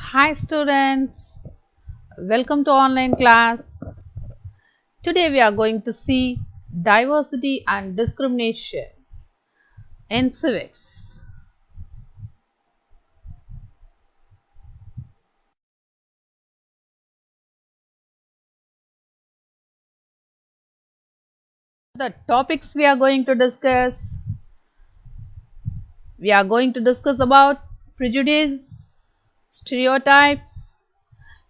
Hi students, welcome to online class. Today we are going to see diversity and discrimination in civics. The topics we are going to discuss about prejudice, stereotypes,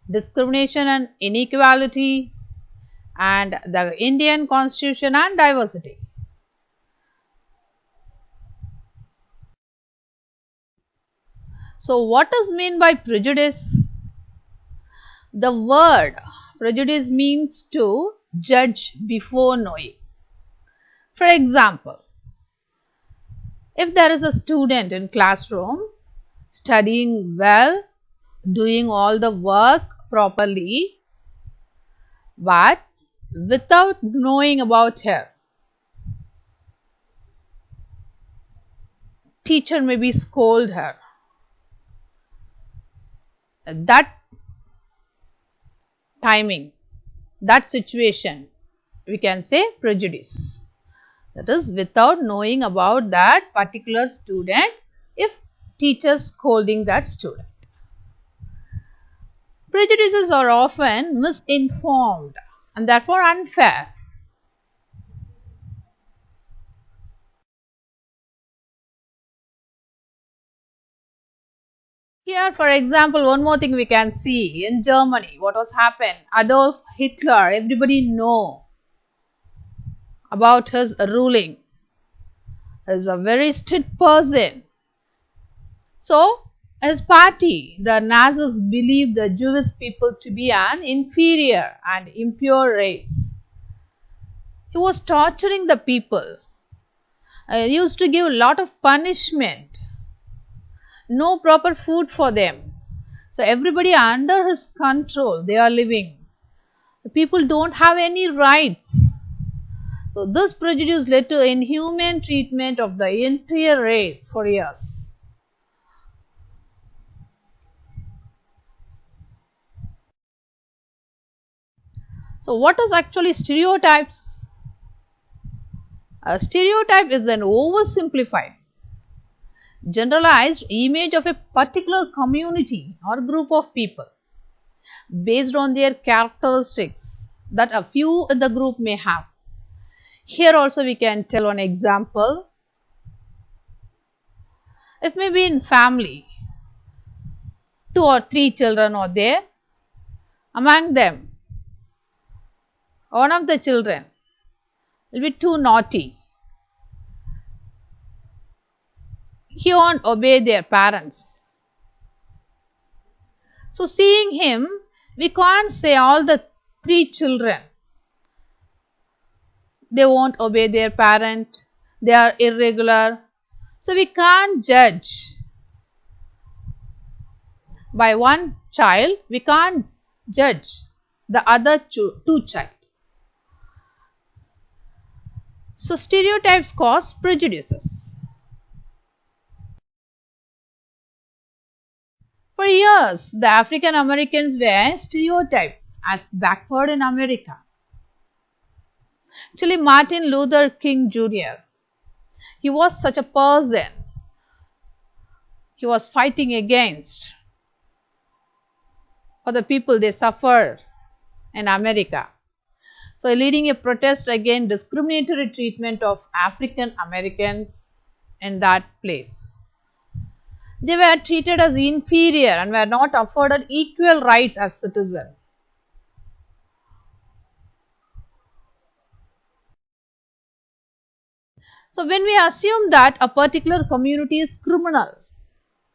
discrimination and inequality, and the Indian Constitution and diversity. So what is mean by prejudice? The word prejudice means to judge before knowing. For example, if there is a student in classroom studying well, doing all the work properly, but without knowing about her, teacher maybe scold her. That timing, that situation, we can say prejudice. That is without knowing about that particular student, if teacher scolding that student. Prejudices are often misinformed and therefore unfair. Here, for example, one more thing we can see in Germany, what was happened. Adolf Hitler, everybody know about his ruling. He is a very strict person. So, his party, the Nazis, believed the Jewish people to be an inferior and impure race. He was torturing the people. He used to give a lot of punishment. No proper food for them. So everybody under his control, they are living. The people don't have any rights. So this prejudice led to inhuman treatment of the entire race for years. So what is actually stereotypes? A stereotype is an oversimplified, generalized image of a particular community or group of people based on their characteristics that a few in the group may have. Here also we can tell one example. If maybe in family, 2 or 3 children are there, among them, one of the children will be too naughty. He won't obey their parents. So seeing him, we can't say all the 3 children, they won't obey their parent, they are irregular. So we can't judge by one child, we can't judge the other 2 child. So stereotypes cause prejudices. For years, the African Americans were stereotyped as backward in America. Actually, Martin Luther King Jr., he was such a person. He was fighting against for the people they suffer in America. So, leading a protest against discriminatory treatment of African Americans in that place. They were treated as inferior and were not afforded equal rights as citizens. So, when we assume that a particular community is criminal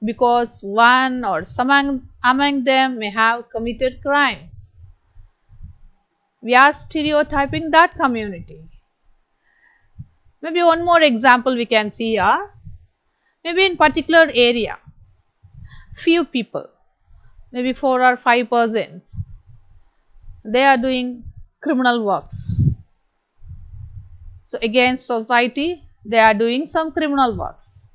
because one or some among them may have committed crimes, we are stereotyping that community. Maybe one more example we can see here. Maybe in particular area, few people, maybe 4 or 5 persons, they are doing criminal works. So against society, they are doing some criminal works.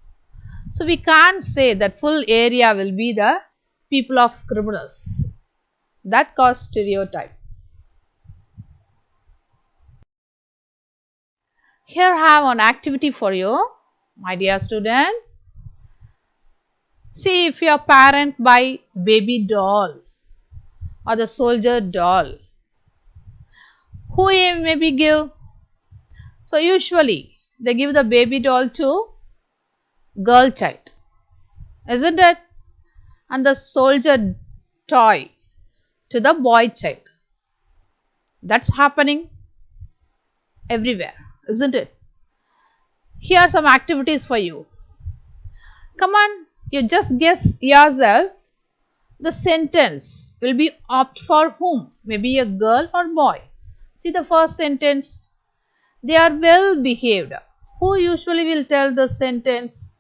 So we can't say that full area will be the people of criminals. That cause stereotype. Here I have an activity for you, my dear students. See if your parent buy baby doll or the soldier doll, who you maybe give? So usually they give the baby doll to girl child, isn't it? And the soldier toy to the boy child. That's happening everywhere, isn't it? Here are some activities for you. Come on, you just guess yourself. The sentence will be opt for whom? Maybe a girl or boy. See the first sentence. They are well behaved. Who usually will tell the sentence?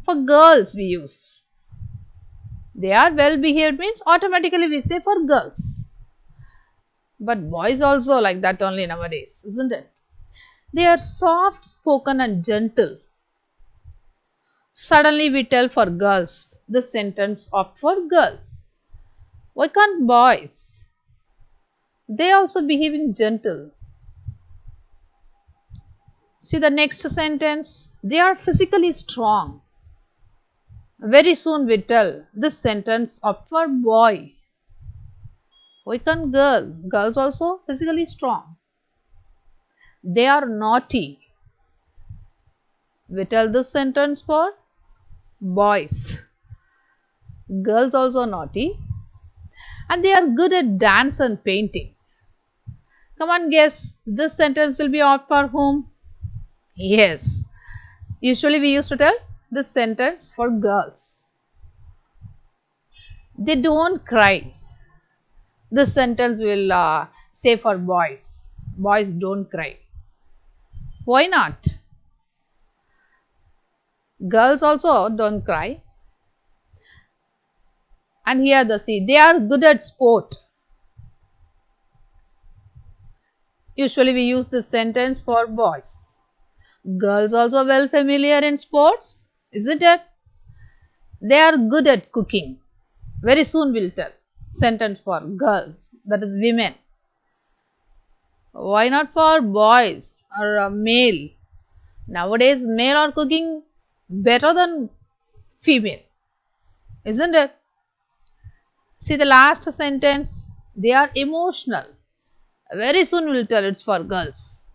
For girls we use. They are well behaved means automatically we say for girls. But boys also like that only nowadays, isn't it? They are soft spoken and gentle. Suddenly we tell for girls. This sentence opt for girls. Why can't boys? They also behaving gentle. See the next sentence. They are physically strong. Very soon we tell this sentence opt for boy. Why can't girl? Girls also physically strong. They are naughty. We tell this sentence for boys. Girls also naughty. And they are good at dance and painting. Come on, guess. This sentence will be opt for whom? Yes. Usually we used to tell this sentence for girls. They don't cry. This sentence will say for boys. Boys don't cry. Why not? Girls also don't cry. And here the see, they are good at sport. Usually we use this sentence for boys. Girls also well familiar in sports, isn't it? They are good at cooking. Very soon we'll tell. Sentence for girls, that is women. Why not for boys or a male? Nowadays male are cooking better than female, isn't it? See the last sentence. They are emotional. Very soon we'll tell it's for girls.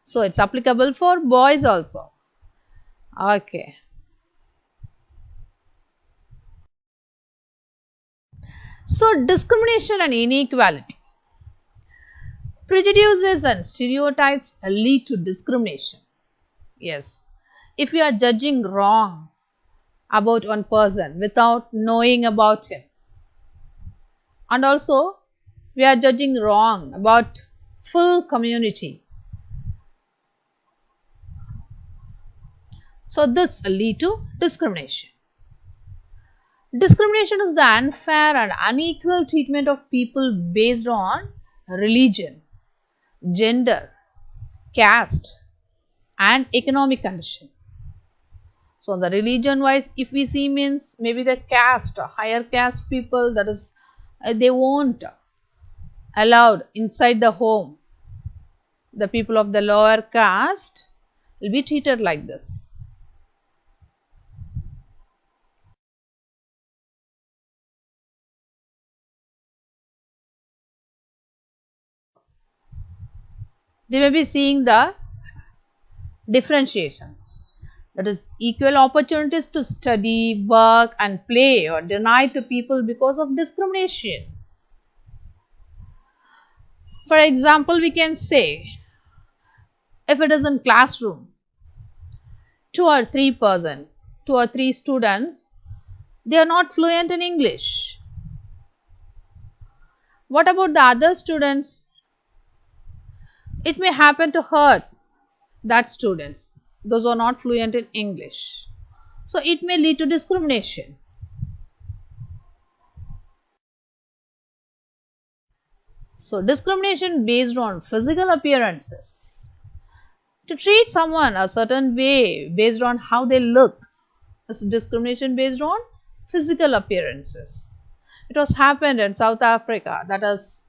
So it's applicable for boys also. Okay. So discrimination and inequality. Prejudices and stereotypes lead to discrimination. Yes. If we are judging wrong about one person without knowing about him, and also we are judging wrong about full community, so this will lead to discrimination. Discrimination is the unfair and unequal treatment of people based on religion, gender, caste and economic condition. So the religion wise, if we see means maybe the caste, higher caste people, that is they won't allowed inside the home. The people of the lower caste will be treated like this. They may be seeing the differentiation, that is equal opportunities to study, work and play or denied to people because of discrimination. For example, we can say if it is in classroom, two or three students, they are not fluent in English. What about the other students? It may happen to hurt that students, those who are not fluent in English. So it may lead to discrimination. So discrimination based on physical appearances. To treat someone a certain way based on how they look is discrimination based on physical appearances. It was happened in South Africa, that is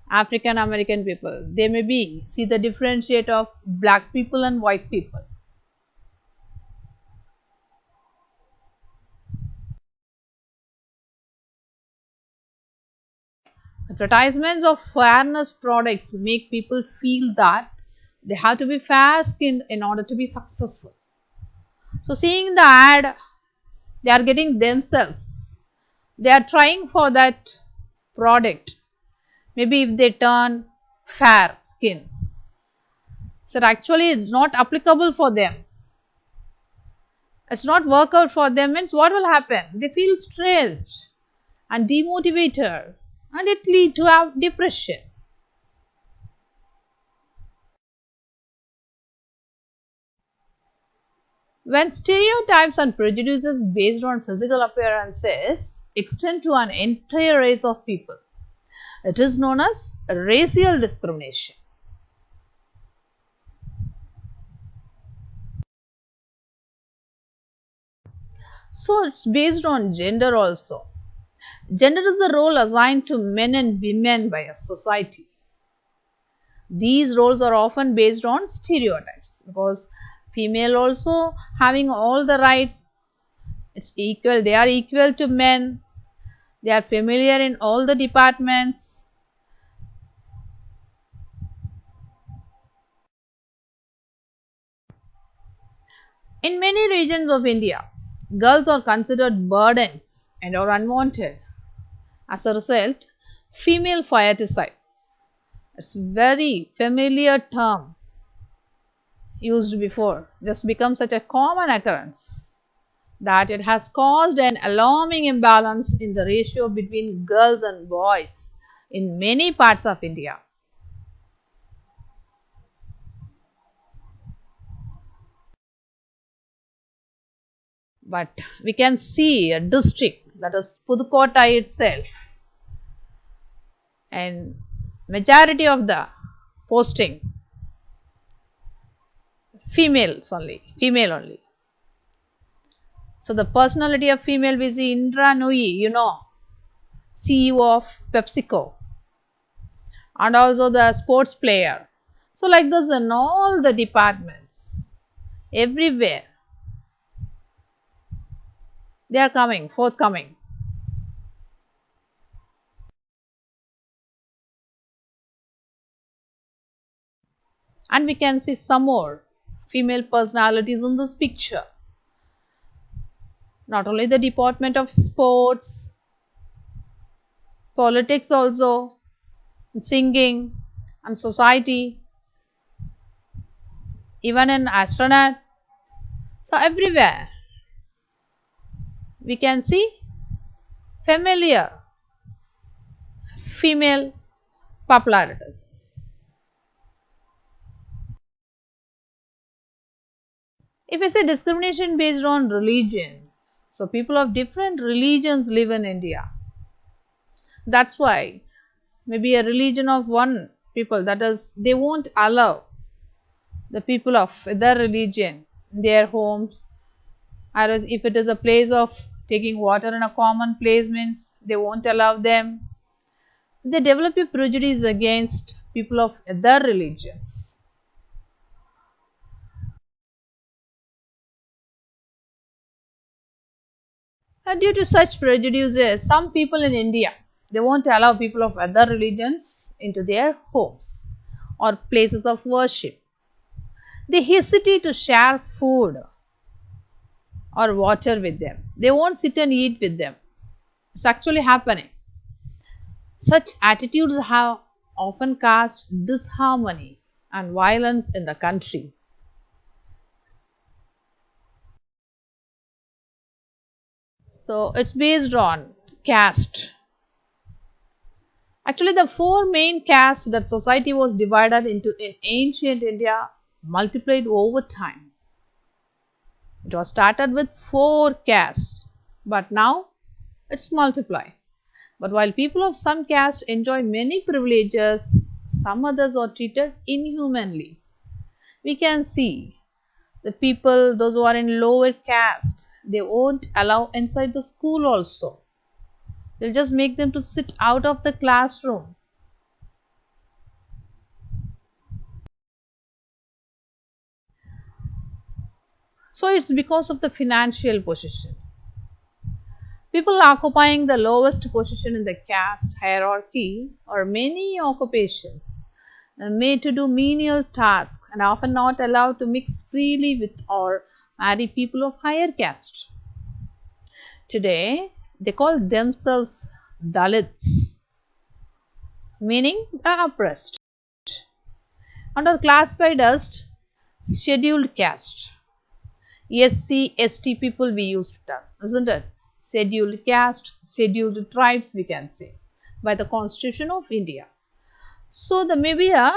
African American people. They may be see the differentiate of black people and white people. Advertisements of fairness products make people feel that they have to be fair skinned in order to be successful. So, seeing the ad, they are getting themselves, they are trying for that product. Maybe if they turn fair skin, so actually it's not applicable for them, it's not work out for them, means what will happen? They feel stressed and demotivated, and it lead to have depression. When stereotypes and prejudices based on physical appearances extend to an entire race of people, it is known as racial discrimination. So, it's based on gender also. Gender is the role assigned to men and women by a society. These roles are often based on stereotypes because female also having all the rights, it's equal, they are equal to men, they are familiar in all the departments. In many regions of India, girls are considered burdens and are unwanted. As a result, female fiaticide, it's very familiar term used before, just becomes such a common occurrence that it has caused an alarming imbalance in the ratio between girls and boys in many parts of India. But we can see a district, that is Pudukottai itself, and majority of the posting female only. So the personality of female, we see Indra Nooyi, CEO of PepsiCo, and also the sports player. So like this in all the departments, everywhere they are forthcoming. And we can see some more female personalities in this picture. Not only the department of sports, politics also, singing and society, even in astronaut. So everywhere we can see familiar female popularities. If I say discrimination based on religion, so people of different religions live in India. That's why maybe a religion of one people, that is, they won't allow the people of their religion in their homes, or if it is a place of taking water in a common place, means they won't allow them. They develop a prejudice against people of other religions. And due to such prejudices, some people in India, they won't allow people of other religions into their homes or places of worship. They hesitate to share food or water with them. They won't sit and eat with them. It's actually happening. Such attitudes have often caused disharmony and violence in the country. So it's based on caste. Actually, the four main castes that society was divided into in ancient India multiplied over time. It was started with four castes, but now it's multiplied. But while people of some caste enjoy many privileges, some others are treated inhumanly. We can see the people, those who are in lower caste, they won't allow inside the school also. They'll just make them to sit out of the classroom. So it's because of the financial position. People occupying the lowest position in the caste hierarchy or many occupations are made to do menial tasks and often not allowed to mix freely with or marry people of higher caste. Today, they call themselves Dalits, meaning the oppressed, and are classified as scheduled caste. SC, ST people we used term, isn't it? Scheduled caste, scheduled tribes we can say by the Constitution of India. So the maybe a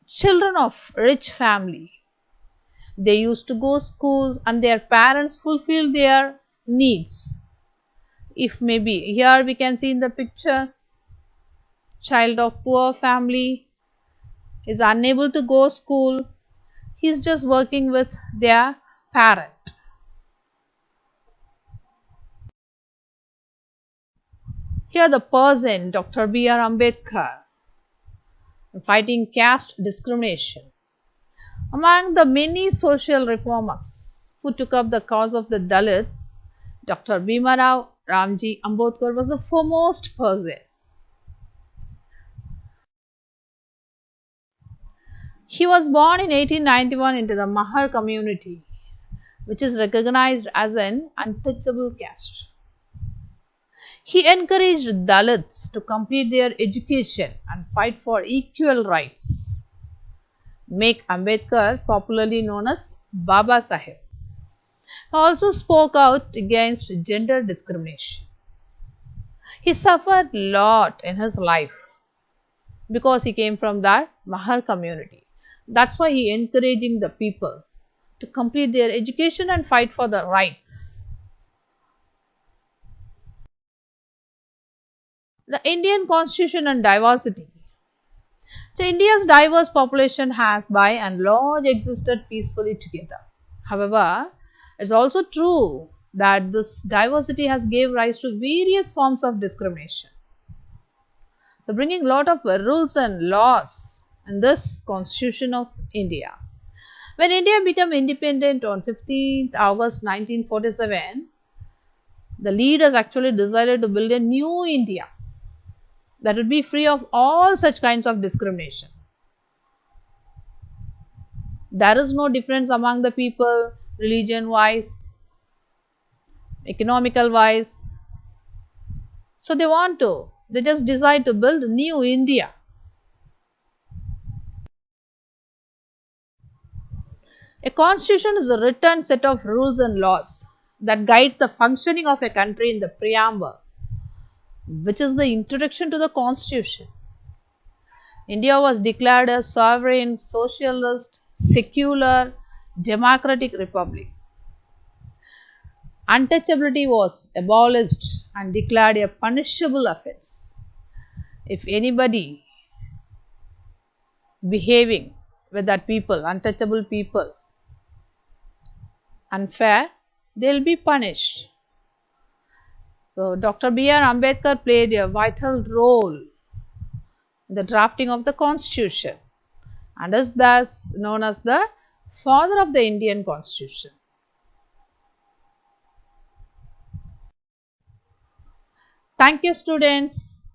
children of rich family, they used to go schools and their parents fulfill their needs. If maybe here we can see in the picture, child of poor family is unable to go school, he is just working with their parent. Here the person Dr. B.R. Ambedkar fighting caste discrimination. Among the many social reformers who took up the cause of the Dalits, Dr. Bhimarao Ramji Ambedkar was the foremost person. He was born in 1891 into the Mahar community, which is recognized as an untouchable caste. He encouraged Dalits to complete their education and fight for equal rights. Make Ambedkar popularly known as Baba Sahib. He also spoke out against gender discrimination. He suffered a lot in his life because he came from that Mahar community. That's why he encouraging the people to complete their education and fight for the rights. The Indian Constitution and diversity. So, India's diverse population has by and large existed peacefully together. However, it's also true that this diversity has gave rise to various forms of discrimination. So, bringing a lot of rules and laws in this Constitution of India. When India became independent on 15th August 1947, the leaders actually decided to build a new India that would be free of all such kinds of discrimination. There is no difference among the people, religion wise, economical wise. So they just decide to build a new India. A constitution is a written set of rules and laws that guides the functioning of a country in the preamble, which is the introduction to the constitution. India was declared a sovereign, socialist, secular, democratic republic. Untouchability was abolished and declared a punishable offence. If anybody behaving with that people, untouchable people, unfair, they will be punished. So, Dr. B.R. Ambedkar played a vital role in the drafting of the constitution and is thus known as the father of the Indian constitution. Thank you, students.